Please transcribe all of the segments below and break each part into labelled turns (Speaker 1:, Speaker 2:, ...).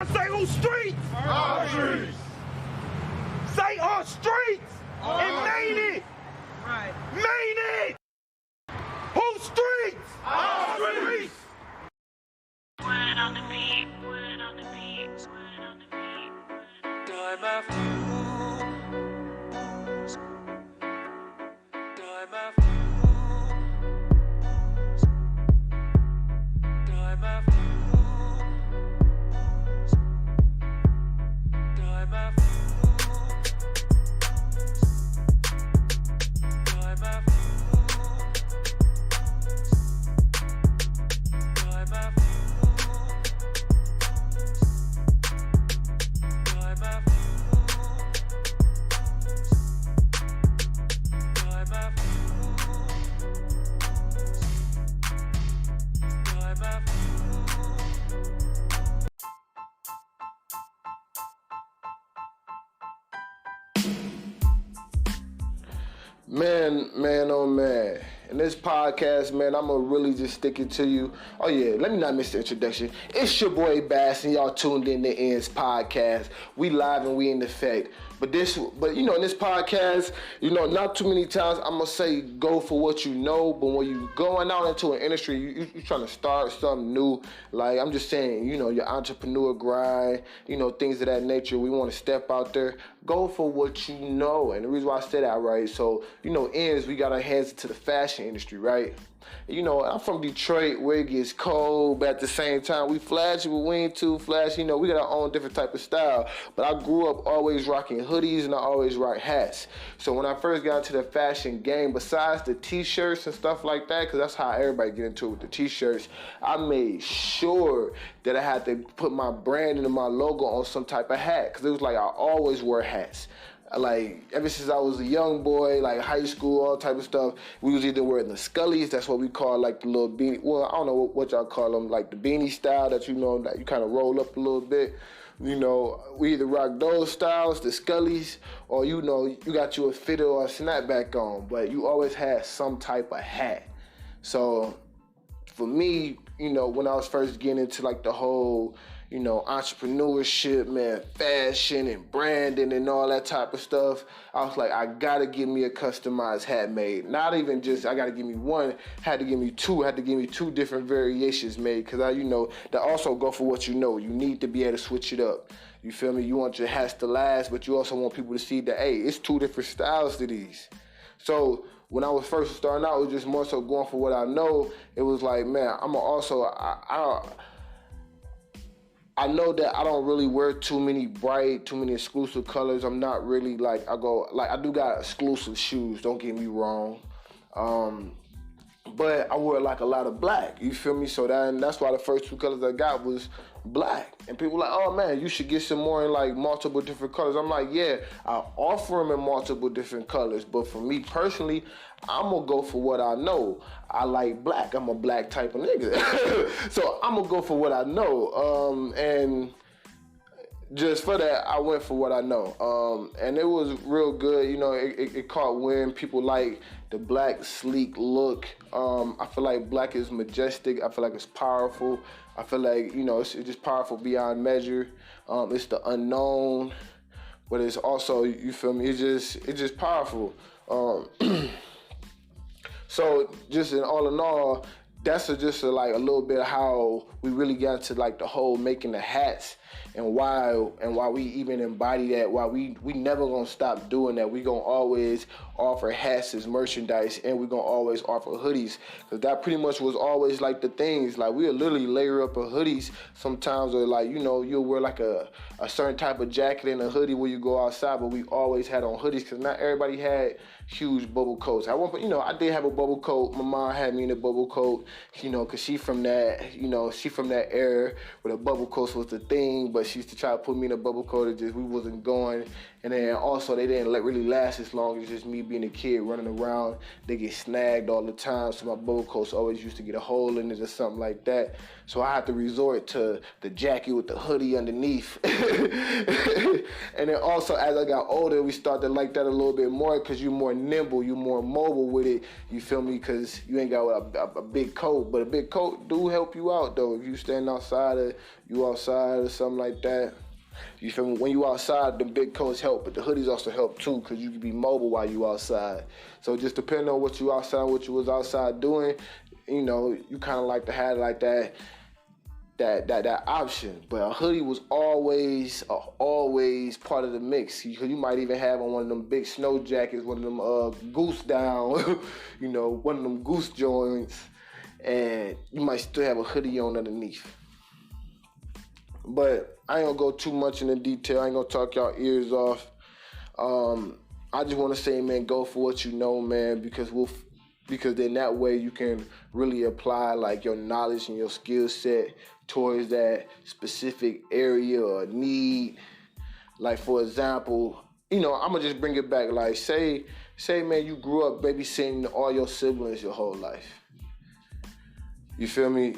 Speaker 1: Say on streets.
Speaker 2: Our streets.
Speaker 1: Say on streets. And made it.
Speaker 3: Right.
Speaker 1: Made it. Whose streets?
Speaker 2: Our streets.
Speaker 4: Word on the beat, word on the beat, word on the beat.
Speaker 5: Time after time after time after time after time after time after
Speaker 2: Man, oh man. In this podcast, man, I'm going to really just stick it to you. Oh, yeah, let me not miss the introduction. It's your boy Bazz, and y'all tuned in to Ends Podcast. We live and we in effect. But in this podcast, not too many times I'm going to say go for what you know, but when you going out into an industry, you trying to start something new. Like, I'm just saying, your entrepreneur grind, things of that nature. We want to step out there. Go for what you know. And the reason why I say that, right? So, Ends, we got our hands into the fashion industry, right? I'm from Detroit where it gets cold, but at the same time, we flashy, but we ain't too flashy. We got our own different type of style. But I grew up always rocking hoodies and I always rock hats. So when I first got into the fashion game, besides the t-shirts and stuff like that, because that's how everybody get into it with the t-shirts, I made sure that I had to put my brand and my logo on some type of hat, because it was like I always wear hats. Like, ever since I was a young boy, like high school, all type of stuff, we was either wearing the Scullies, that's what we call like the little beanie, well, I don't know what y'all call them, like the beanie style that that you kind of roll up a little bit. We either rock those styles, the Scullies, or you got you a fitted or a snapback on, but you always had some type of hat. So for me, when I was first getting into like the whole entrepreneurship, man, fashion and branding and all that type of stuff, I was like, I gotta get me a customized hat made. Not even just, I gotta give me one, had to give me two, had to give me two different variations made, because that also go for what you know. You need to be able to switch it up. You feel me? You want your hats to last, but you also want people to see that, hey, it's two different styles to these. So when I was first starting out, it was just more so going for what I know. It was like, man, I know that I don't really wear too many exclusive colors. I'm not really I do got exclusive shoes, don't get me wrong. But I wear like a lot of black, you feel me? So that's why the first two colors I got was black. And people were like, oh man, you should get some more in like multiple different colors. I'm like, yeah, I offer them in multiple different colors. But for me personally, I'm gonna go for what I know. I like black. I'm a black type of nigga. So I'm gonna go for what I know. And just for that, I went for what I know. And it was real good. It caught wind. People like the black, sleek look. I feel like black is majestic. I feel like it's powerful. I feel like, it's just powerful beyond measure. It's the unknown, but it's also, you feel me? It's just powerful. So just in all, that's just a little bit of how we really got into like the whole making the hats, and why we even embody that, why we never gonna stop doing that. We gonna always offer hats as merchandise, and we gonna always offer hoodies, because that pretty much was always like the things. Like, we'll literally layer up a hoodies sometimes, or like, you'll wear like a certain type of jacket and a hoodie when you go outside, but we always had on hoodies, because not everybody had huge bubble coats. At one point, I did have a bubble coat. My mom had me in a bubble coat, because she from that era where the bubble coats was the thing, but she used to try to put me in a bubble coat. It just, we wasn't going. And then also, they didn't really last as long as just me being a kid running around. They get snagged all the time, so my bubble coats always used to get a hole in it or something like that. So I had to resort to the jacket with the hoodie underneath. And then also as I got older, we started to like that a little bit more because you're more nimble, you're more mobile with it. You feel me? Because you ain't got a big coat, but a big coat do help you out though. If you stand outside or something like that. You feel me? When you outside, the big coats help, but the hoodies also help too, because you can be mobile while you outside. So just depending on what you was outside doing, you know, you kind of like to have like that option. But a hoodie was always part of the mix. You might even have on one of them big snow jackets, one of them goose down, you know, one of them goose joints, and you might still have a hoodie on underneath. But I ain't gonna go too much into detail. I ain't gonna talk y'all ears off. I just want to say, man, go for what you know, man, because then that way you can really apply like your knowledge and your skill set towards that specific area or need. Like for example, you know, I'm gonna just bring it back. Like say, man, you grew up babysitting all your siblings your whole life. You feel me?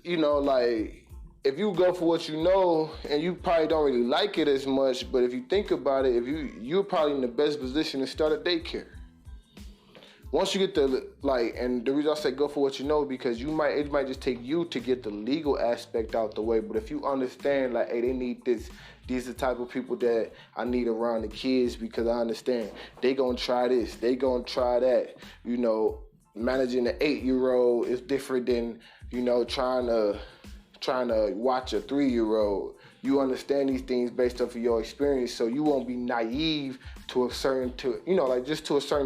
Speaker 2: You know, like, if you go for what you know, and you probably don't really like it as much, but if you think about it, you're probably in the best position to start a daycare. Once you get and the reason I say go for what you know, because it might just take you to get the legal aspect out the way, but if you understand, like, hey, they need this, these are the type of people that I need around the kids, because I understand they gonna try this, they gonna try that. You know, managing an 8-year-old is different than, you know, trying to watch a 3-year-old. You understand these things based off of your experience, so you won't be naive to a certain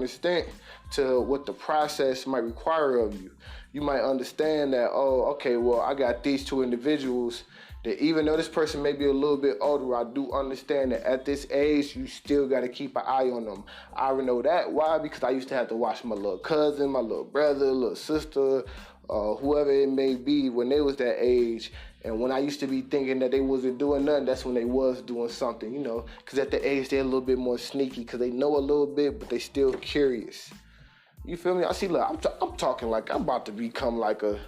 Speaker 2: extent to what the process might require of you. You might understand that, oh, okay, well, I got these two individuals that even though this person may be a little bit older, I do understand that at this age, you still got to keep an eye on them. I already know that. Why? Because I used to have to watch my little cousin, my little brother, little sister, whoever it may be when they was that age. And when I used to be thinking that they wasn't doing nothing, that's when they was doing something, you know, because at the age they're a little bit more sneaky because they know a little bit, but they still curious. You feel me? I see, look, I'm talking like I'm about to become like a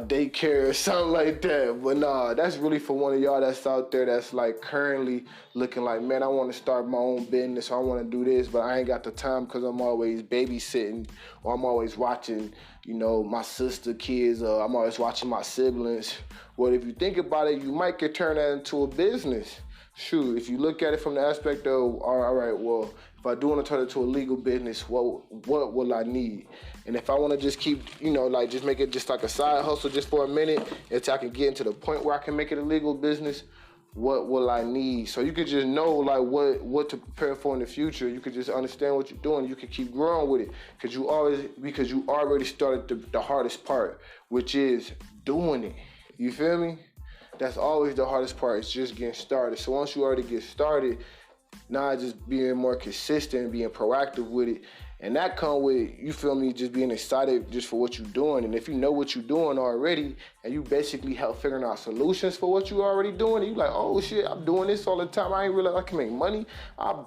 Speaker 2: daycare or something like that. But nah, that's really for one of y'all that's out there that's like currently looking like, man, I want to start my own business, or I want to do this, but I ain't got the time because I'm always babysitting, or I'm always watching, you know, my sister kids, or I'm always watching my siblings. Well, if you think about it, you might could turn that into a business. Shoot, if you look at it from the aspect of, all right, well, if I do want to turn it to a legal business, what will I need? And if I want to just keep, you know, like just make it just like a side hustle just for a minute until I can get into the point where I can make it a legal business, what will I need? So you could just know like what to prepare for in the future. You could just understand what you're doing. You can keep growing with it because you already started the hardest part, which is doing it. You feel me? That's always the hardest part. It's just getting started. So once you already get started, now just being more consistent, being proactive with it. And that come with, you feel me, just being excited just for what you're doing. And if you know what you're doing already, and you basically help figuring out solutions for what you're already doing, and you like, oh shit, I'm doing this all the time. I ain't realize I can make money. I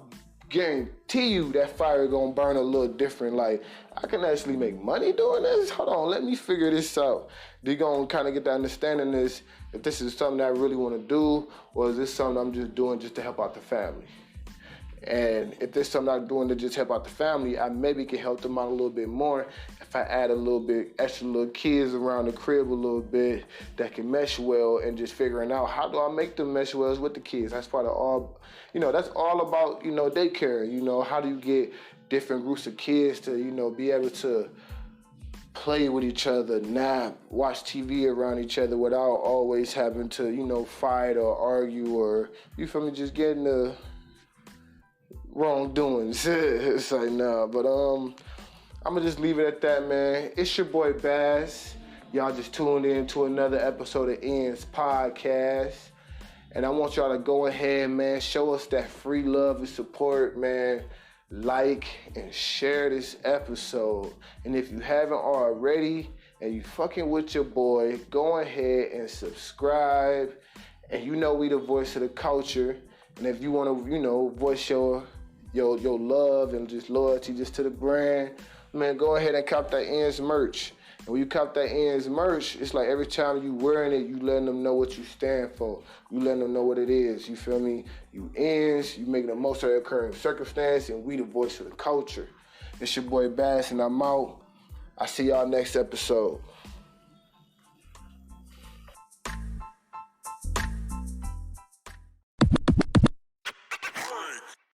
Speaker 2: guarantee you that fire gonna burn a little different. Like, I can actually make money doing this? Hold on, let me figure this out. They're gonna kind of get the understanding this, if this is something that I really wanna do, or is this something I'm just doing just to help out the family? And if there's something I'm doing to just help out the family, I maybe can help them out a little bit more if I add a little bit extra little kids around the crib a little bit that can mesh well, and just figuring out how do I make them mesh well with the kids. That's part of all, you know, that's all about, you know, daycare. You know, how do you get different groups of kids to, you know, be able to play with each other, nap, watch TV around each other without always having to, you know, fight or argue, or, you feel me, just getting the wrongdoings. It's like, nah, but I'm gonna just leave it at that, man. It's your boy Bazz. Y'all just tuned in to another episode of Ian's podcast, and I want y'all to go ahead, man, show us that free love and support, man. Like and share this episode, and if you haven't already and you fucking with your boy, go ahead and subscribe. And you know we the voice of the culture, and if you want to, you know, voice your love and just loyalty just to the brand, man, go ahead and cop that Ian's merch. And when you cop that ends merch, it's like every time you wearing it, you letting them know what you stand for. You letting them know what it is. You feel me? You ends, you making the most of the current circumstance, and we the voice of the culture. It's your boy Bazz, and I'm out. I see y'all next episode.